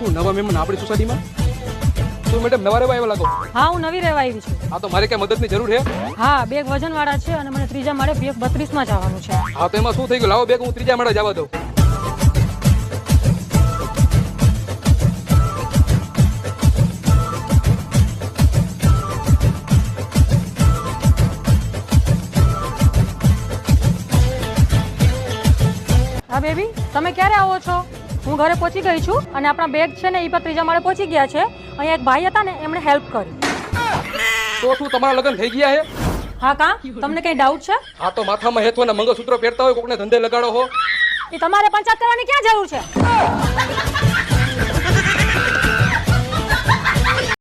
શું નવા મહેમાન આપણી સોસાયટીમાં? શું મેડમ નવા રહેવા આવ્યા લાગો? હા, હું નવી રહેવા આવી છું. હા, તો મારે કઈ મદદની જરૂર છે? હા, બેગ વજનવાળા છે અને મને ત્રીજા માળે બેગ 32 માં જવાનું છે. હા, તો એમાં શું થઈ ગયું? લાવો બેગ, હું ત્રીજા માળે જવા દઉં. હા બેબી, તમે ક્યારે આવો છો? હું ઘરે પહોંચી ગઈ છું અને આપણા બેગ છે ને એ પણ ત્રીજા માળે પહોંચી ગયા છે. અહીંયા એક ભાઈ હતા ને એમણે હેલ્પ કરી. તો શું તમારા લગ્ન થઈ ગયા છે? હા કા, તમને કઈ ડાઉટ છે? હા, તો માથામાં હેતવાના મંગળસૂત્રો પહેરતા હોય, કોકને ધંધે લગાડો હો. એ તમારે પંચાયત કરવાની ક્યાં જરૂર છે?